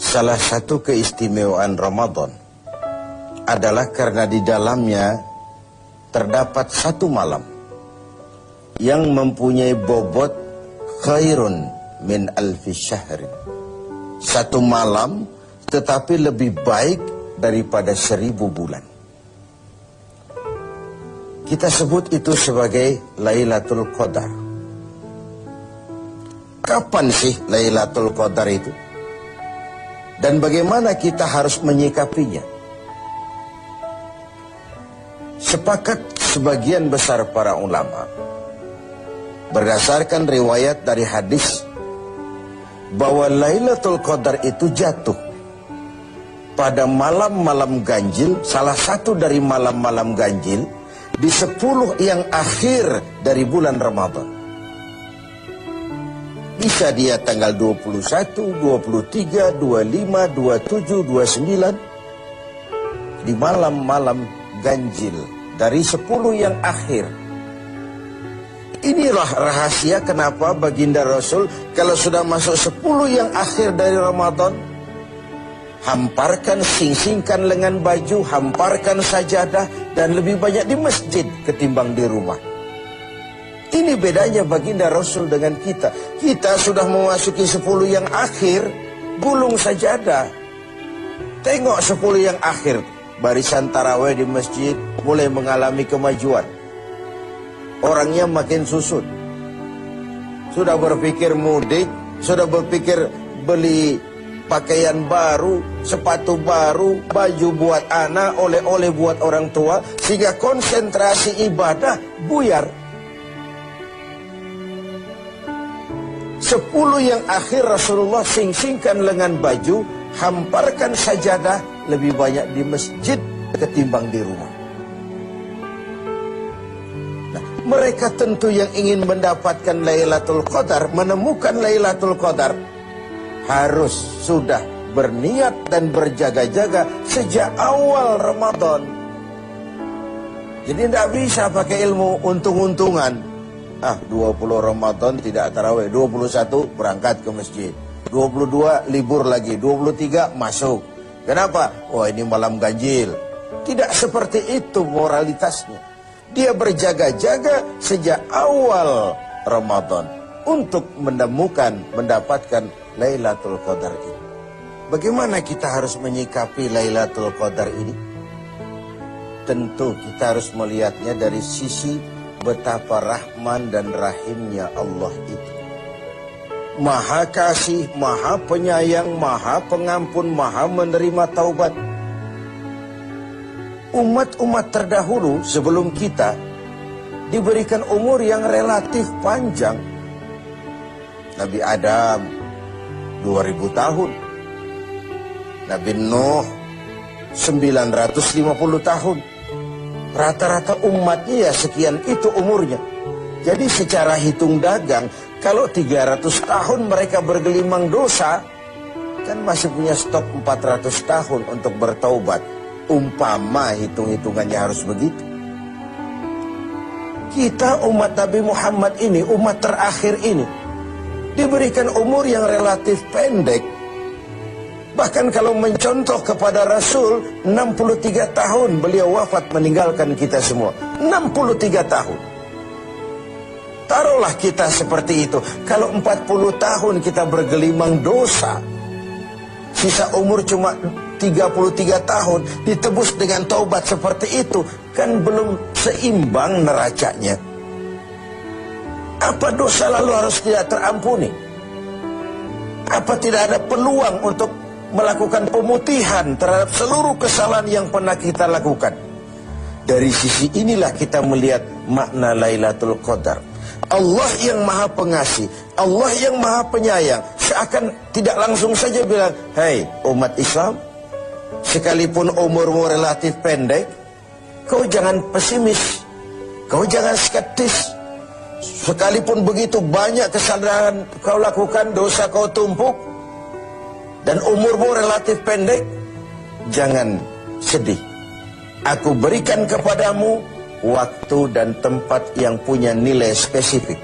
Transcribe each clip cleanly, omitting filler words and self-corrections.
Salah satu keistimewaan Ramadan adalah karena di dalamnya terdapat satu malam yang mempunyai bobot khairun min alfi syahrin. Satu malam tetapi lebih baik daripada 1000 bulan. Kita sebut itu sebagai Lailatul Qadar. Kapan sih Lailatul Qadar itu? Dan bagaimana kita harus menyikapinya? Sepakat sebagian besar para ulama berdasarkan riwayat dari hadis bahwa Lailatul Qadar itu jatuh pada malam-malam ganjil, salah satu dari malam-malam ganjil di 10 yang akhir dari bulan Ramadan. Bisa dia tanggal 21, 23, 25, 27, 29 di malam-malam ganjil dari 10 yang akhir. Inilah rahasia kenapa baginda Rasul kalau sudah masuk 10 yang akhir dari Ramadan, hamparkan, sing-singkan lengan baju, hamparkan sajadah, dan lebih banyak di masjid ketimbang di rumah. Ini bedanya baginda Rasul dengan kita. Kita sudah memasuki 10 yang akhir, gulung sajadah. Tengok 10 yang akhir, barisan tarawih di masjid mulai mengalami kemajuan. Orangnya makin susut. Sudah berpikir mudik, sudah berpikir beli pakaian baru, sepatu baru, baju buat anak, oleh-oleh buat orang tua, sehingga konsentrasi ibadah buyar. 10 yang akhir Rasulullah sing-singkan lengan baju, hamparkan sajadah, lebih banyak di masjid ketimbang di rumah. Nah, mereka tentu yang ingin mendapatkan Lailatul Qadar, menemukan Lailatul Qadar, harus sudah berniat dan berjaga-jaga sejak awal Ramadan. Jadi tidak bisa pakai ilmu untung-untungan. 20 Ramadan tidak tarawih, 21 berangkat ke masjid, 22 libur lagi, 23 masuk. Kenapa? Oh, ini malam ganjil. Tidak seperti itu moralitasnya. Dia berjaga-jaga sejak awal Ramadan untuk mendapatkan Lailatul Qadar ini. Bagaimana kita harus menyikapi Lailatul Qadar ini? Tentu kita harus melihatnya dari sisi betapa rahman dan rahimnya Allah itu. Maha kasih, maha penyayang, maha pengampun, maha menerima taubat. Umat-umat terdahulu sebelum kita diberikan umur yang relatif panjang. Nabi Adam 2000 tahun, Nabi Nuh 950 tahun. Rata-rata umatnya ya sekian itu umurnya. Jadi secara hitung dagang, kalau 300 tahun mereka bergelimang dosa, kan masih punya stok 400 tahun untuk bertaubat. Umpama hitung-hitungannya harus begitu. Kita umat Nabi Muhammad ini, umat terakhir ini, diberikan umur yang relatif pendek. Bahkan kalau mencontoh kepada Rasul, 63 tahun beliau wafat meninggalkan kita semua. 63 tahun. Taruhlah kita seperti itu. Kalau 40 tahun kita bergelimang dosa, sisa umur cuma 33 tahun, ditebus dengan taubat seperti itu, kan belum seimbang neracanya. Apa dosa lalu harus tidak terampuni? Apa tidak ada peluang untuk melakukan pemutihan terhadap seluruh kesalahan yang pernah kita lakukan? Dari sisi inilah kita melihat makna Lailatul Qadar. Allah yang maha pengasih, Allah yang maha penyayang, seakan tidak langsung saja bilang, "Hei umat Islam, sekalipun umurmu relatif pendek, kau jangan pesimis, kau jangan skeptis. Sekalipun begitu banyak kesalahan kau lakukan, dosa kau tumpuk, dan umurmu relatif pendek, jangan sedih. Aku berikan kepadamu waktu dan tempat yang punya nilai spesifik.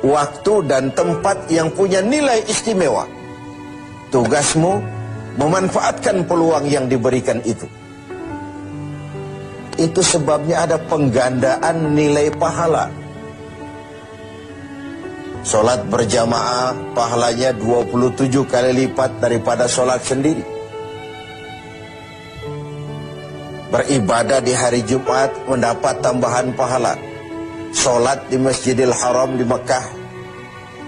Waktu dan tempat yang punya nilai istimewa. Tugasmu memanfaatkan peluang yang diberikan itu. Itu sebabnya ada penggandaan nilai pahala. Sholat berjamaah pahalanya 27 kali lipat daripada sholat sendiri. Beribadah di hari Jumat mendapat tambahan pahala. Sholat di Masjidil Haram di Mekah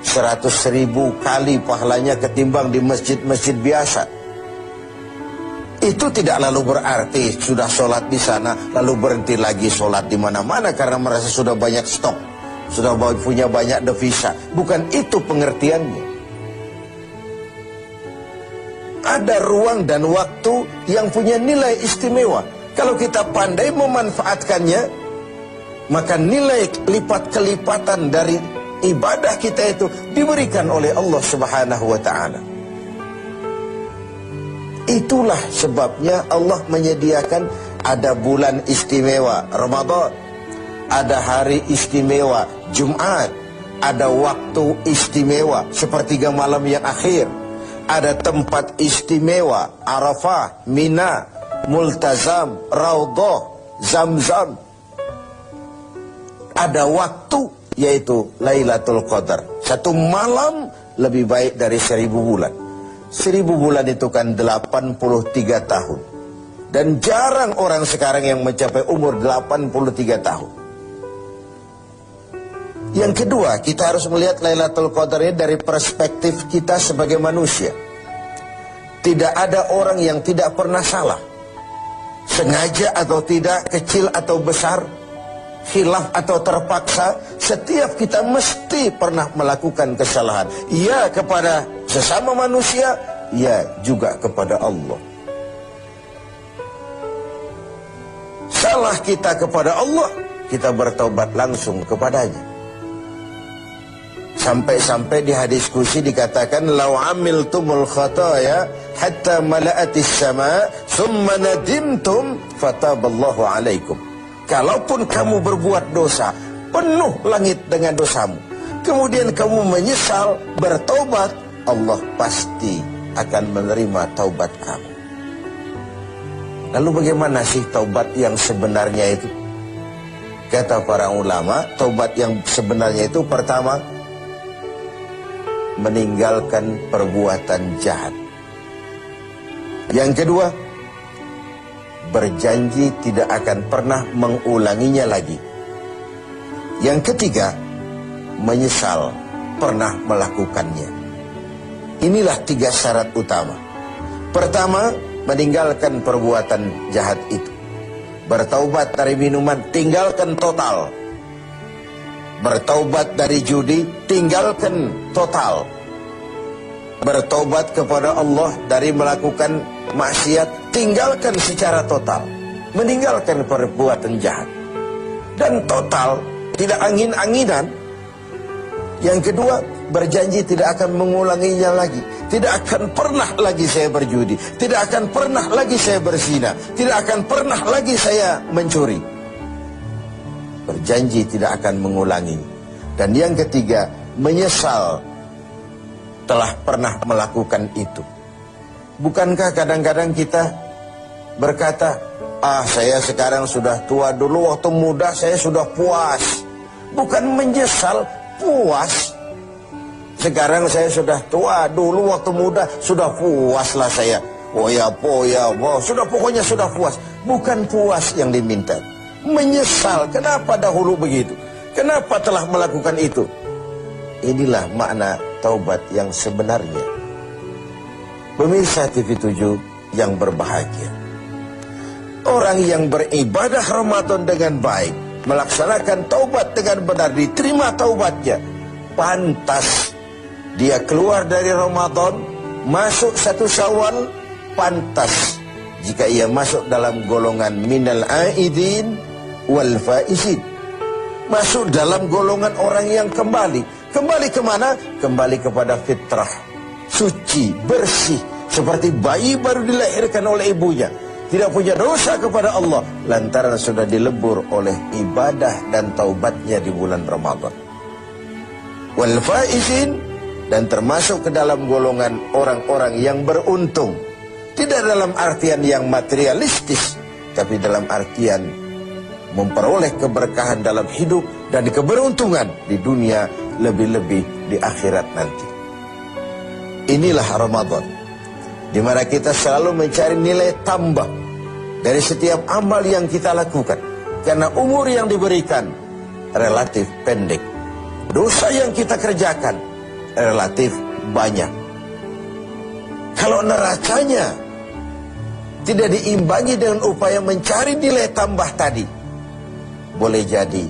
100.000 kali pahalanya ketimbang di masjid-masjid biasa. Itu tidak lalu berarti sudah sholat di sana lalu berhenti lagi sholat di mana-mana karena merasa sudah banyak stok, sudah punya banyak devisa. Bukan itu pengertiannya. Ada ruang dan waktu yang punya nilai istimewa. Kalau kita pandai memanfaatkannya, maka nilai lipat-kelipatan dari ibadah kita itu diberikan oleh Allah Subhanahu wa ta'ala. Itulah sebabnya Allah menyediakan ada bulan istimewa Ramadan, ada hari istimewa Jumat, ada waktu istimewa sepertiga malam yang akhir, ada tempat istimewa Arafah, Mina, Multazam, Raudhah, Zamzam. Ada waktu yaitu Lailatul Qadar. Satu malam lebih baik dari 1000 bulan. 1000 bulan itu kan 83 tahun. Dan jarang orang sekarang yang mencapai umur 83 tahun. Yang kedua, kita harus melihat Lailatul Qadar ini dari perspektif kita sebagai manusia. Tidak ada orang yang tidak pernah salah. Sengaja atau tidak, kecil atau besar, khilaf atau terpaksa, setiap kita mesti pernah melakukan kesalahan. Ya kepada sesama manusia, ya juga kepada Allah. Salah kita kepada Allah, kita bertaubat langsung kepadanya. Sampai-sampai di hadis kursi dikatakan, "Lau amiltumul khataya hatta mala'atis sama, summa nadimtum, fataballahu alaikum." Kalaupun kamu berbuat dosa, penuh langit dengan dosamu, kemudian kamu menyesal, bertaubat, Allah pasti akan menerima taubat kamu. Lalu bagaimana sih taubat yang sebenarnya itu? Kata para ulama, taubat yang sebenarnya itu pertama, meninggalkan perbuatan jahat. Yang kedua, berjanji tidak akan pernah mengulanginya lagi. Yang ketiga, menyesal pernah melakukannya. Inilah 3 syarat utama. Pertama, meninggalkan perbuatan jahat itu. Bertaubat dari minuman, tinggalkan total. Bertaubat dari judi, tinggalkan total. Bertaubat kepada Allah dari melakukan maksiat, tinggalkan secara total. Meninggalkan perbuatan jahat. Dan total, tidak angin-anginan. Yang kedua, berjanji tidak akan mengulanginya lagi. Tidak akan pernah lagi saya berjudi. Tidak akan pernah lagi saya berzina. Tidak akan pernah lagi saya mencuri. Berjanji tidak akan mengulangi. Dan yang ketiga, menyesal telah pernah melakukan itu. Bukankah kadang-kadang kita berkata, saya sekarang sudah tua, dulu waktu muda saya sudah puas. Bukan menyesal, puas. Sekarang saya sudah tua, dulu waktu muda sudah puaslah saya. Sudah pokoknya sudah puas. Bukan puas yang diminta. Menyesal, kenapa dahulu begitu? Kenapa telah melakukan itu? Inilah makna taubat yang sebenarnya. Pemirsa TV7 yang berbahagia, orang yang beribadah Ramadan dengan baik, melaksanakan taubat dengan benar, diterima taubatnya, pantas dia keluar dari Ramadan, masuk 1 Syawal, pantas jika ia masuk dalam golongan minal aidin wal faizin, masuk dalam golongan orang yang kembali kemana? Kembali kepada fitrah, suci, bersih, seperti bayi baru dilahirkan oleh ibunya, tidak punya dosa kepada Allah, lantaran sudah dilebur oleh ibadah dan taubatnya di bulan Ramadan. Wal faizin, dan termasuk ke dalam golongan orang-orang yang beruntung. Tidak dalam artian yang materialistis, tapi dalam artian memperoleh keberkahan dalam hidup dan keberuntungan di dunia, lebih-lebih di akhirat nanti. Inilah Ramadan, di mana kita selalu mencari nilai tambah dari setiap amal yang kita lakukan. Karena umur yang diberikan relatif pendek, dosa yang kita kerjakan relatif banyak. Kalau neracanya tidak diimbangi dengan upaya mencari nilai tambah tadi, boleh jadi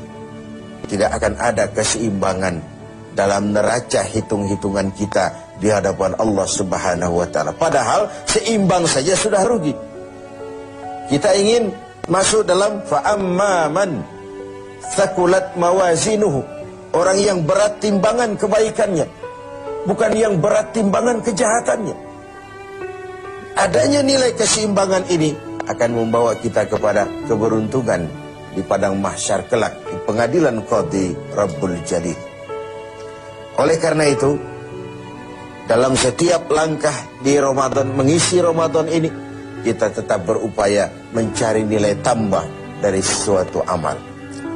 tidak akan ada keseimbangan dalam neraca hitung-hitungan kita di hadapan Allah Subhanahu wa Ta'ala. Padahal seimbang saja sudah rugi. Kita ingin masuk dalam fa'amman thaqulat mawazinuhu, orang yang berat timbangan kebaikannya, bukan yang berat timbangan kejahatannya. Adanya nilai keseimbangan ini akan membawa kita kepada keberuntungan di padang mahsyar kelak, di pengadilan Qadhi Rabbul Jalil. Oleh karena itu, dalam setiap langkah di Ramadan, mengisi Ramadan ini, kita tetap berupaya mencari nilai tambah dari suatu amal.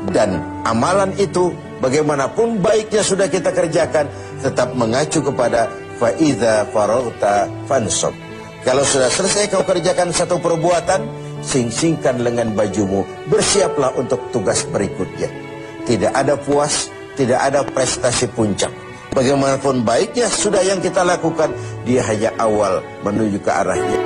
Dan amalan itu, bagaimanapun baiknya sudah kita kerjakan, tetap mengacu kepada fa'idha faraghta fansab. Kalau sudah selesai kau kerjakan satu perbuatan, sing-singkan lengan bajumu, bersiaplah untuk tugas berikutnya. Tidak ada puas, tidak ada prestasi puncak. Bagaimanapun baiknya sudah yang kita lakukan, dia hanya awal menuju ke arahnya.